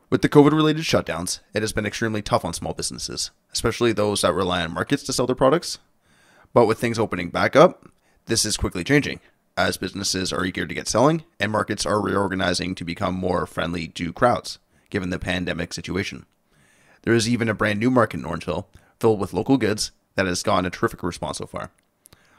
With the COVID-related shutdowns, it has been extremely tough on small businesses, especially those that rely on markets to sell their products. But with things opening back up, this is quickly changing, as businesses are eager to get selling and markets are reorganizing to become more friendly to crowds, given the pandemic situation. There is even a brand new market in Orangeville, filled with local goods, that has gotten a terrific response so far.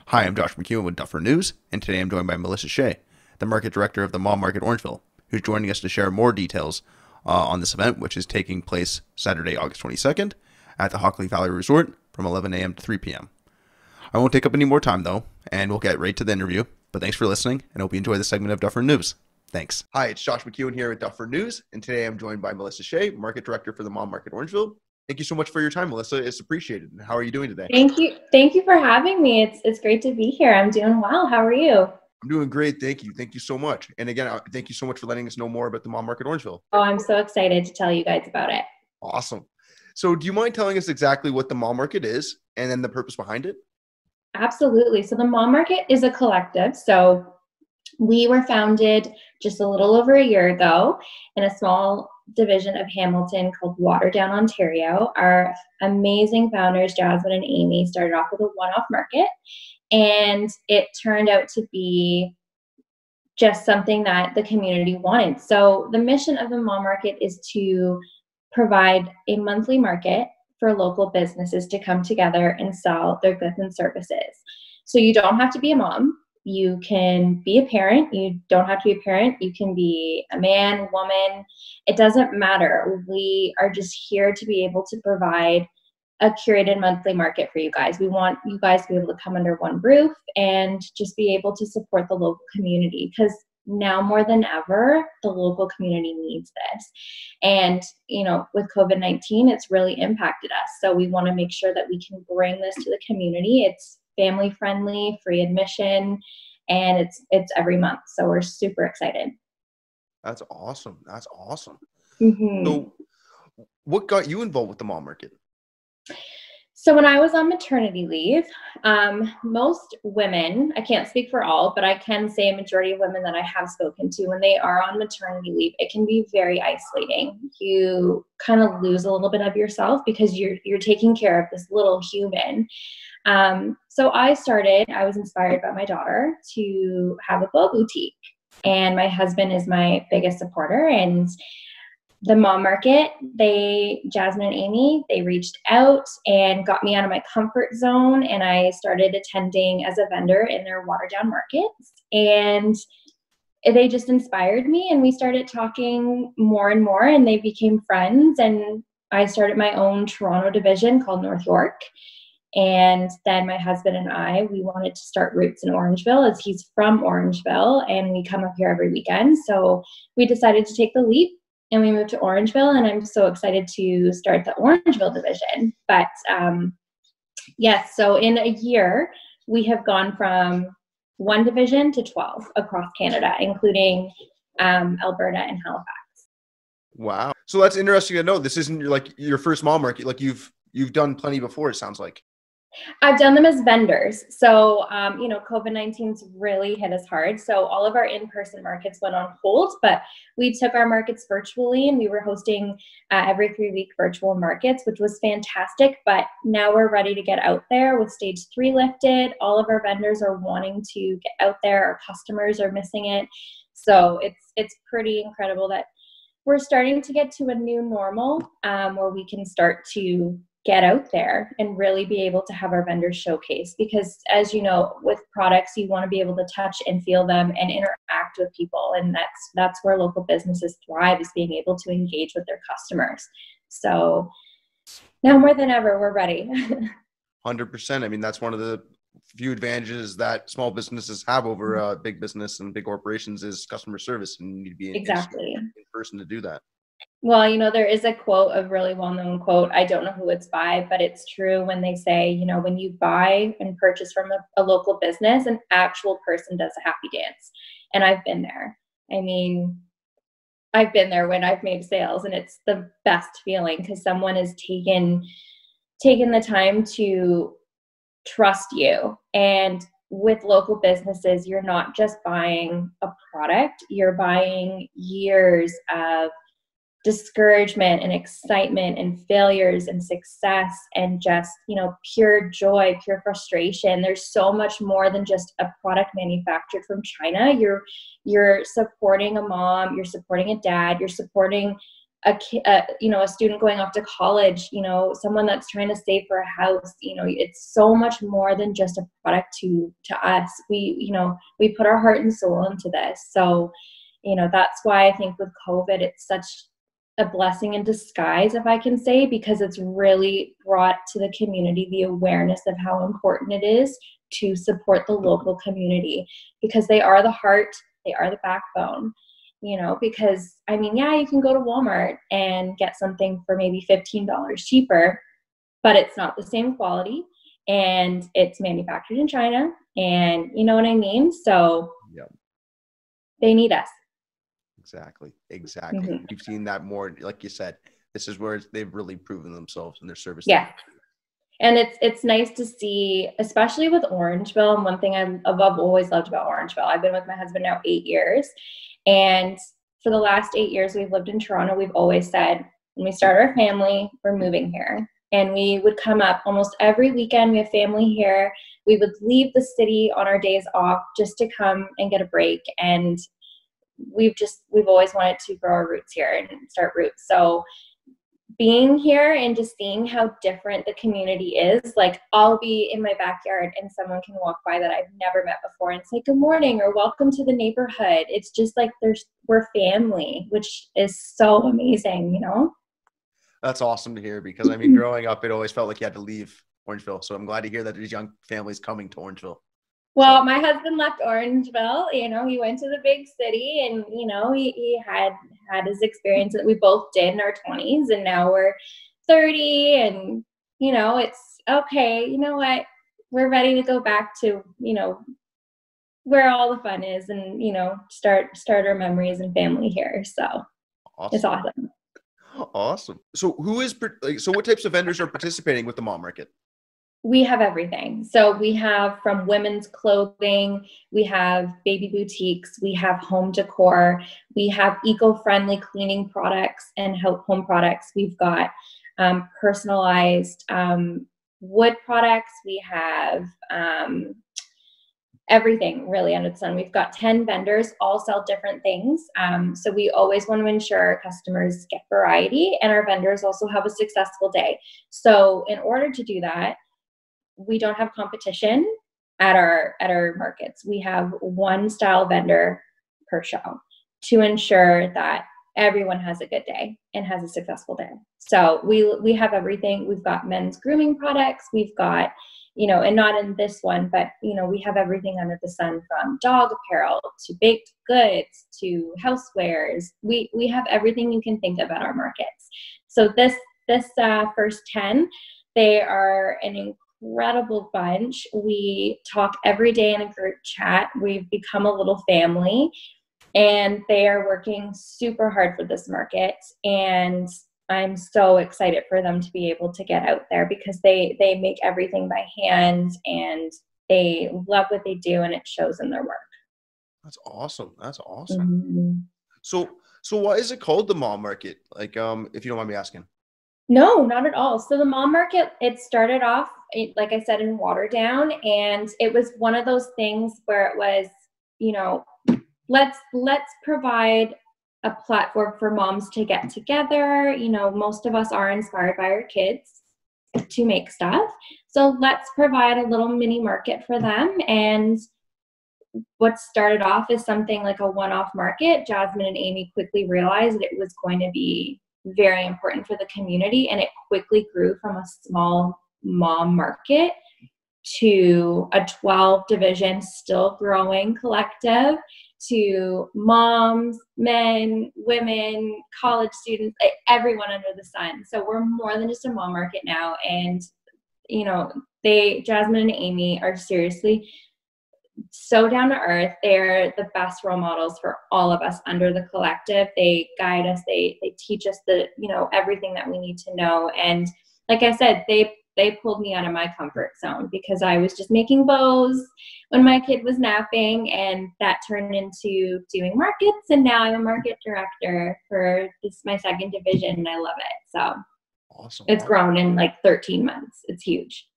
Hi, I'm Josh McEwen with Dufferin News, and today I'm joined by Melissa Shea, the market director of the Mall Market Orangeville, who's joining us to share more details on this event, which is taking place Saturday, August 22nd at the Hockley Valley Resort from 11 a.m. to 3 p.m. I won't take up any more time, though, and we'll get right to the interview. But thanks for listening, and hope you enjoy this segment of Dufferin News. Thanks. Hi, it's Josh McEwen here with Dufferin News, and today I'm joined by Melissa Shea, Market Director for the Mall Market Orangeville. Thank you so much for your time, Melissa. It's appreciated. How are you doing today? Thank you. Thank you for having me. It's great to be here. I'm doing well. How are you? I'm doing great. Thank you. Thank you so much. And again, thank you so much for letting us know more about the Mall Market Orangeville. Oh, I'm so excited to tell you guys about it. Awesome. So do you mind telling us exactly what the Mall Market is and then the purpose behind it? Absolutely. So the Mall Market is a collective. So we were founded just a little over a year ago in a small division of Hamilton called Waterdown, Ontario. Our amazing founders, Jasmine and Amy, started off with a one-off market, and it turned out to be just something that the community wanted. So the mission of the Mall Market is to provide a monthly market for local businesses to come together and sell their goods and services. So you don't have to be a mom. You can be a parent. You don't have to be a parent. You can be a man, woman. It doesn't matter. We are just here to be able to provide a curated monthly market for you guys. We want you guys to be able to come under one roof and just be able to support the local community, because now more than ever, the local community needs this. And, with COVID-19, it's really impacted us. So we want to make sure that we can bring this to the community. It's family friendly, free admission, and it's every month. So we're super excited. That's awesome. That's awesome. Mm-hmm. So what got you involved with the Mall Market? So when I was on maternity leave, most women, I can't speak for all, but I can say a majority of women that I have spoken to, when they are on maternity leave, it can be very isolating. You kind of lose a little bit of yourself because you're taking care of this little human. So I was inspired by my daughter to have a bow boutique, and my husband is my biggest supporter. And the Mall Market, Jasmine and Amy, they reached out and got me out of my comfort zone, and I started attending as a vendor in their Waterdown markets, and they just inspired me, and we started talking more and more, and they became friends, and I started my own Toronto division called North York. And then my husband and we wanted to start roots in Orangeville, as he's from Orangeville, and we come up here every weekend. So we decided to take the leap, and we moved to Orangeville, and I'm so excited to start the Orangeville division. But yes, so in a year, we have gone from one division to 12 across Canada, including Alberta and Halifax. Wow. So that's interesting to know. This isn't your first Mall Market. Like you've done plenty before, it sounds like. I've done them as vendors. So, COVID-19's really hit us hard. So all of our in-person markets went on hold, but we took our markets virtually, and we were hosting every 3-week virtual markets, which was fantastic. But now we're ready to get out there with stage 3 lifted. All of our vendors are wanting to get out there. Our customers are missing it. So it's pretty incredible that we're starting to get to a new normal where we can start to get out there and really be able to have our vendors showcase, because as you know, with products, you want to be able to touch and feel them and interact with people. And that's where local businesses thrive, is being able to engage with their customers. So now more than ever, we're ready. 100%. I mean, that's one of the few advantages that small businesses have over big business and big corporations is customer service, and you need to be in person to do that. Well, there is a quote, a really well-known quote. I don't know who it's by, but it's true when they say, when you buy and purchase from a local business, an actual person does a happy dance. And I've been there. I mean, I've been there when I've made sales, and it's the best feeling, because someone has taken the time to trust you. And with local businesses, you're not just buying a product, you're buying years of discouragement and excitement and failures and success and just, pure joy, pure frustration. There's so much more than just a product manufactured from China. You're supporting a mom, you're supporting a dad, you're supporting a student going off to college, someone that's trying to save for a house. It's so much more than just a product to us. We put our heart and soul into this. So, that's why I think with COVID, it's such a blessing in disguise, if I can say, because it's really brought to the community the awareness of how important it is to support the local community, because they are the heart, they are the backbone, because you can go to Walmart and get something for maybe $15 cheaper, but it's not the same quality and it's manufactured in China, and you know what I mean? So yep. They need us. Exactly. Mm-hmm. We've seen that more, like you said, this is where they've really proven themselves in their service. Yeah. And it's nice to see, especially with Orangeville. And one thing I've always loved about Orangeville, I've been with my husband now 8 years. And for the last 8 years we've lived in Toronto, we've always said, when we start our family, we're moving here. And we would come up almost every weekend. We have family here. We would leave the city on our days off just to come and get a break. And we've always wanted to grow our roots here and start roots. So being here and just seeing how different the community is, like I'll be in my backyard and someone can walk by that I've never met before and say good morning or welcome to the neighborhood. It's just like we're family, which is so amazing, That's awesome to hear, because growing up, it always felt like you had to leave Orangeville. So I'm glad to hear that there's young families coming to Orangeville. Well, my husband left Orangeville, he went to the big city and, he had his experience that we both did in our 20s, and now we're 30 and, it's okay. You know what? We're ready to go back to, where all the fun is and, start our memories and family here. So awesome. It's awesome. Awesome. So what types of vendors are participating with the mall market? We have everything. So we have from women's clothing, we have baby boutiques, we have home decor, we have eco-friendly cleaning products and home products. We've got personalized wood products. We have everything really under the sun. We've got 10 vendors, all sell different things. So we always want to ensure our customers get variety and our vendors also have a successful day. So in order to do that, we don't have competition at our markets. We have one style vendor per show to ensure that everyone has a good day and has a successful day. So we have everything. We've got men's grooming products. We've got, and not in this one, but, we have everything under the sun, from dog apparel to baked goods to housewares. We have everything you can think of at our markets. So this first 10, they are an incredible bunch. We talk every day in a group chat. We've become a little family, and they are working super hard for this market. And I'm so excited for them to be able to get out there, because they make everything by hand and they love what they do, and it shows in their work. That's awesome. Mm-hmm. So why is it called the mall market? Like, if you don't mind me asking. No, not at all. So the mall market, it started off, like I said, in Waterdown, and it was one of those things where it was, let's provide a platform for moms to get together. Most of us are inspired by our kids to make stuff. So let's provide a little mini market for them. And what started off as something like a one-off market, Jasmine and Amy quickly realized that it was going to be very important for the community, and it quickly grew from a small mom market to a 12 division, still growing collective, to moms, men, women, college students, everyone under the sun. So we're more than just a mom market now. And, Jasmine and Amy are seriously so down to earth. They're the best role models for all of us under the collective. They guide us. They teach us everything that we need to know. And like I said, they they pulled me out of my comfort zone because I was just making bows when my kid was napping, and that turned into doing markets. And now I'm a market director for my second division, and I love it. So Awesome. It's grown in like 13 months. It's huge.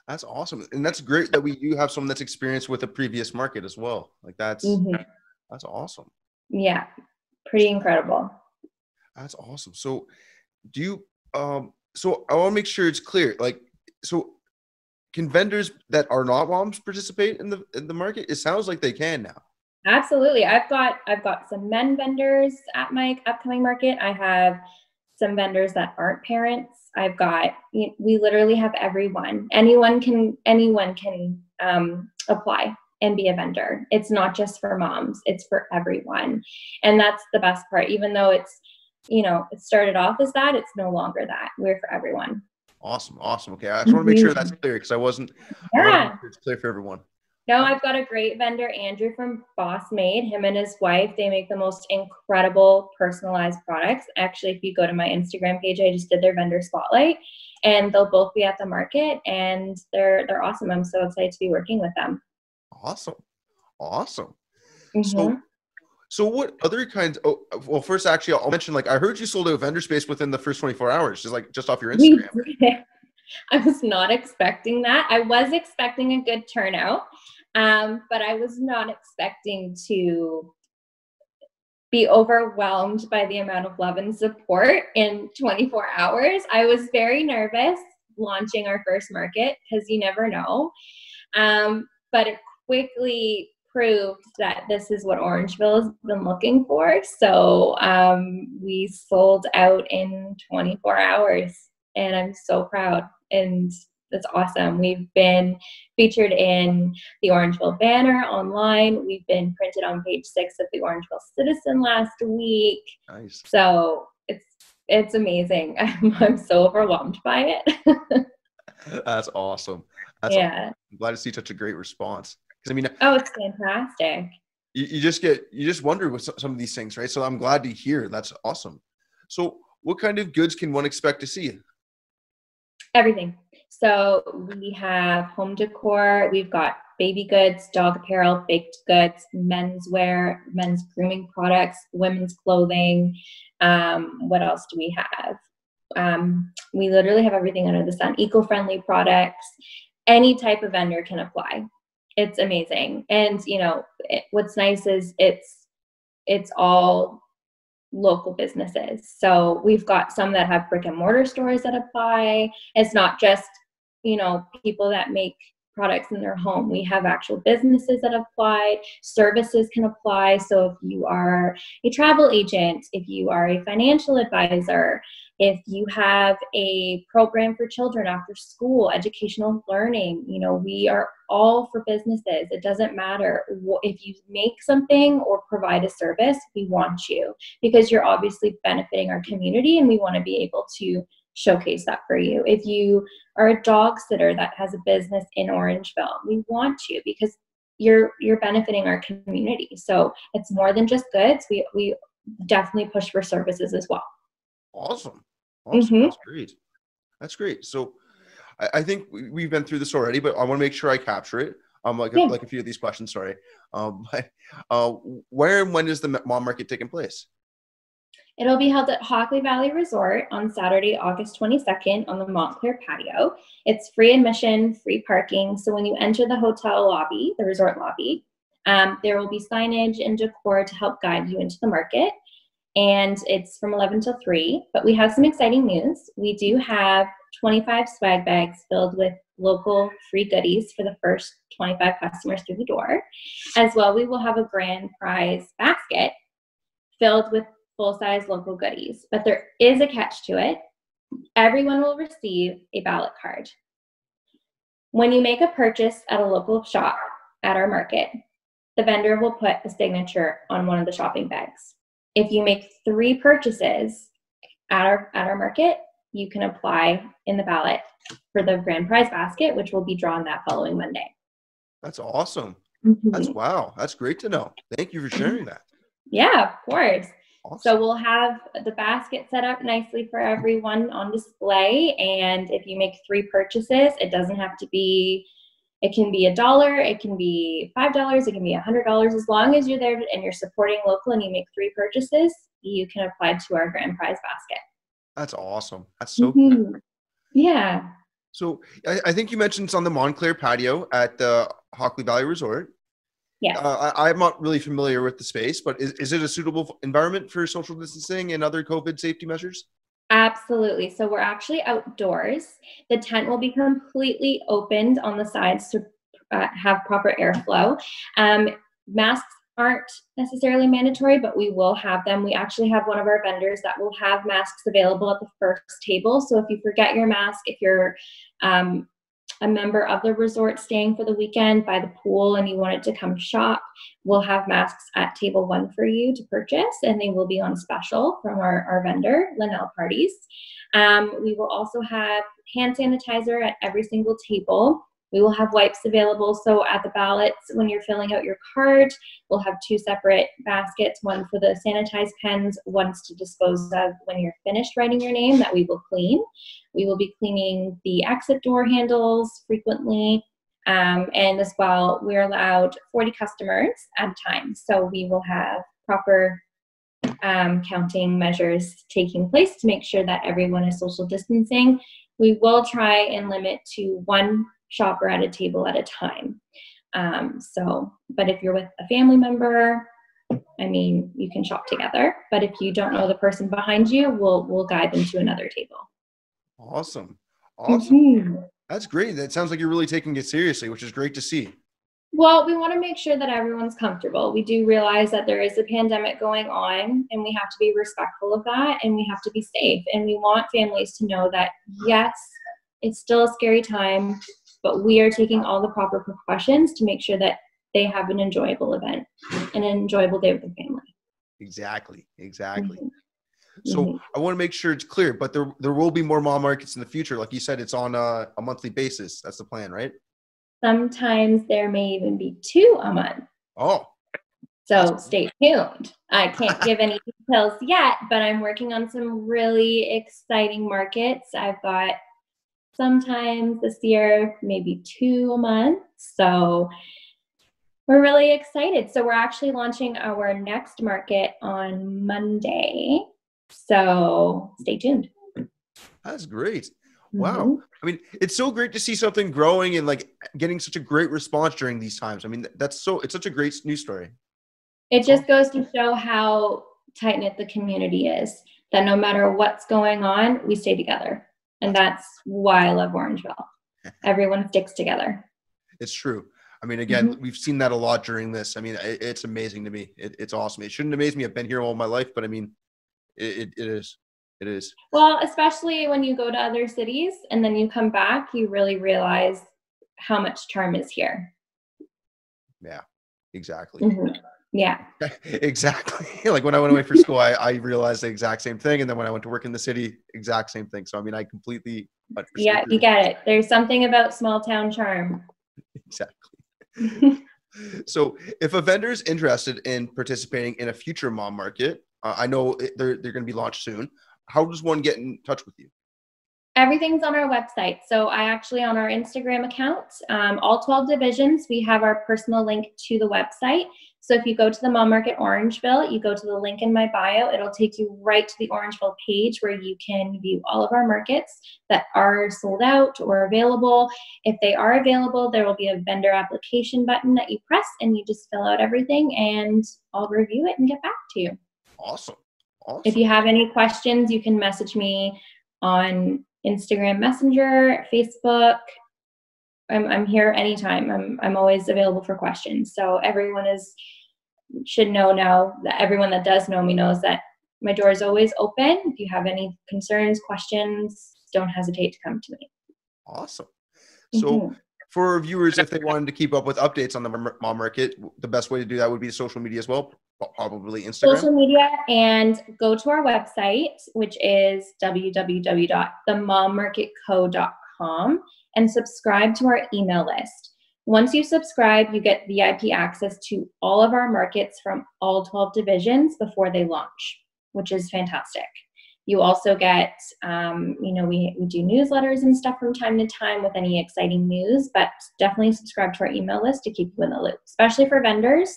That's awesome. And that's great that we do have someone that's experienced with a previous market as well. Like that's awesome. Yeah. Pretty incredible. That's awesome. So do you, so I want to make sure it's clear. Like, so can vendors that are not moms participate in the market? It sounds like they can now. Absolutely. I've got some men vendors at my upcoming market. I have some vendors that aren't parents. We literally have everyone. Anyone can apply and be a vendor. It's not just for moms, it's for everyone. And that's the best part. Even though it's, it started off as that, it's no longer that. We're for everyone. Awesome. Okay. I just want to make sure that's clear because I wasn't sure it's clear for everyone. No, I've got a great vendor, Andrew from Boss Made. Him and his wife, they make the most incredible personalized products. Actually, if you go to my Instagram page, I just did their vendor spotlight, and they'll both be at the market, and they're awesome. I'm so excited to be working with them. Awesome. So what other kinds? Oh, well, first, actually, I'll mention, like, I heard you sold out vendor space within the first 24 hours, just off your Instagram. I was not expecting that. I was expecting a good turnout, but I was not expecting to be overwhelmed by the amount of love and support in 24 hours. I was very nervous launching our first market because you never know. But it quickly proved that this is what Orangeville has been looking for. So we sold out in 24 hours, and I'm so proud. And that's awesome. We've been featured in the Orangeville banner online. We've been printed on page 6 of the Orangeville Citizen last week. Nice. So it's amazing. I'm so overwhelmed by it. That's awesome. Yeah. I'm glad to see such a great response. Because I mean, it's fantastic. You just wonder with some of these things, right? So I'm glad to hear. That's awesome. So what kind of goods can one expect to see? Everything. So we have home decor. We've got baby goods, dog apparel, baked goods, menswear, men's grooming products, women's clothing. What else do we have? We literally have everything under the sun. Eco-friendly products. Any type of vendor can apply. It's amazing. And what's nice is it's all local businesses. So we've got some that have brick and mortar stores that apply. It's not just, people that make products in their home. We have actual businesses that apply. Services can apply. So if you are a travel agent, if you are a financial advisor, if you have a program for children after school, educational learning, we are all for businesses. It doesn't matter if you make something or provide a service, we want you because you're obviously benefiting our community, and we want to be able to showcase that for you. If you are a dog sitter that has a business in Orangeville, we want you because you're benefiting our community. So it's more than just goods. We definitely push for services as well. Awesome. That's great. So I think we've been through this already, but I want to make sure I capture it. Like a few of these questions, sorry. Where and when is the mom market taking place? It'll be held at Hockley Valley Resort on Saturday, August 22nd on the Montclair Patio. It's free admission, free parking. So when you enter the hotel lobby, the resort lobby, there will be signage and decor to help guide you into the market. And it's from 11 till 3. But we have some exciting news. We do have 25 swag bags filled with local free goodies for the first 25 customers through the door. As well, we will have a grand prize basket filled with full-size local goodies. But there is a catch to it. Everyone will receive a ballot card. When you make a purchase at a local shop at our market, the vendor will put a signature on one of the shopping bags. If you make 3 purchases at our market, you can apply in the ballot for the grand prize basket, which will be drawn that following Monday. That's awesome. Wow. That's great to know. Thank you for sharing that. Yeah, of course. So Awesome. we'll have the basket set up nicely for everyone on display. And if you make 3 purchases, it doesn't have to be, it can be $1, it can be $5, it can be $100. As long as you're there and you're supporting local and you make 3 purchases, you can apply to our grand prize basket. That's awesome. That's so cool. Mm-hmm. Yeah. So I think you mentioned it's on the Montclair Patio at the Hockley Valley Resort. Yes. I'm not really familiar with the space, but is it a suitable environment for social distancing and other COVID safety measures? Absolutely. So we're actually outdoors. The tent will be completely opened on the sides to have proper airflow. Masks aren't necessarily mandatory, but we will have them. We actually have one of our vendors that will have masks available at the first table. So if you forget your mask, if you're a member of the resort staying for the weekend by the pool and you wanted to come shop, we'll have masks at table 1 for you to purchase, and they will be on special from our vendor, Linnell Parties. We will also have hand sanitizer at every single table. We will have wipes available. So at the ballots, when you're filling out your card, we'll have 2 separate baskets, one for the sanitized pens, one's to dispose of when you're finished writing your name that we will clean. We will be cleaning the exit door handles frequently. And as well, we're allowed 40 customers at a time. So we will have proper counting measures taking place to make sure that everyone is social distancing. We will try and limit to 1 shopper at a table at a time. But if you're with a family member, I mean, you can shop together. But if you don't know the person behind you, we'll guide them to another table. Awesome. Awesome. Mm-hmm. That's great. That sounds like you're really taking it seriously, which is great to see. Well, we want to make sure that everyone's comfortable. We do realize that there is a pandemic going on, and we have to be respectful of that, and we have to be safe. And we want families to know that, yes, it's still a scary time, but we are taking all the proper precautions to make sure that they have an enjoyable event and an enjoyable day with their family. Exactly. Mm-hmm. So Mm-hmm. I want to make sure it's clear, but there will be more mall markets in the future. Like you said, it's on a monthly basis. That's the plan, right? Sometimes there may even be 2 a month. Oh. So stay tuned. I can't give any details yet, but I'm working on some really exciting markets. I've got sometimes this year, maybe 2 a month. So we're really excited. So we're actually launching our next market on Monday. So stay tuned. That's great. Mm-hmm. Wow. I mean, it's so great to see something growing and like getting such a great response during these times. I mean, it's such a great news story. It just goes to show how tight-knit the community is, that no matter what's going on, we stay together. And that's why I love Orangeville. Everyone sticks together. It's true. I mean, again, we've seen that a lot during this. I mean, it's amazing to me. It's awesome. It shouldn't amaze me. I've been here all my life, but I mean, it is. It is. Well, especially when you go to other cities and then you come back, you really realize how much charm is here. Yeah, exactly. Mm-hmm. Yeah. Exactly. Like when I went away for school, I realized the exact same thing. And then when I went to work in the city, exact same thing. So, I mean, I completely understand. Yeah, you get it. There's something about small town charm. Exactly. So if a vendor is interested in participating in a future mom market, I know they're going to be launched soon. How does one get in touch with you? Everything's on our website. So I actually, on our Instagram account, all 12 divisions, we have our personal link to the website. So if you go to the Mall Market Orangeville, you go to the link in my bio, it'll take you right to the Orangeville page where you can view all of our markets that are sold out or available. If they are available, there will be a vendor application button that you press and you just fill out everything and I'll review it and get back to you. Awesome. If you have any questions, you can message me on Instagram Messenger, Facebook. I'm here anytime. I'm always available for questions. So everyone should know now, that everyone that does know me knows that my door is always open. If you have any concerns, questions, don't hesitate to come to me. Awesome. So for our viewers, if they wanted to keep up with updates on the mall market, the best way to do that would be social media as well, probably Instagram. Social media, and go to our website, which is www.themallmarketco.com, and subscribe to our email list. Once you subscribe, you get VIP access to all of our markets from all 12 divisions before they launch. which is fantastic. You also get, we do newsletters and stuff from time to time with any exciting news, but definitely subscribe to our email list to keep you in the loop, especially for vendors.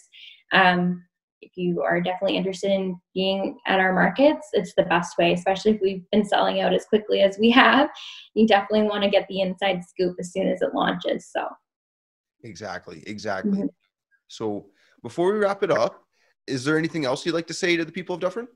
If you are definitely interested in being at our markets, it's the best way, especially if we've been selling out as quickly as we have. You definitely want to get the inside scoop as soon as it launches. So Exactly. Mm-hmm. So before we wrap it up, is there anything else you'd like to say to the people of Dufferin?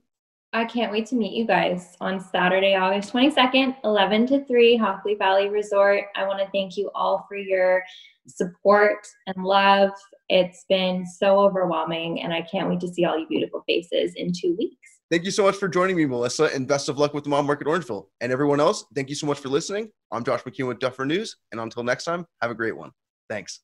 I can't wait to meet you guys on Saturday, August 22nd, 11 to 3, Hockley Valley Resort. I want to thank you all for your support and love. It's been so overwhelming, and I can't wait to see all you beautiful faces in 2 weeks. Thank you so much for joining me, Melissa, and best of luck with the Mom Market Orangeville. And everyone else, thank you so much for listening. I'm Josh McKeon with Dufferin News, and until next time, have a great one. Thanks.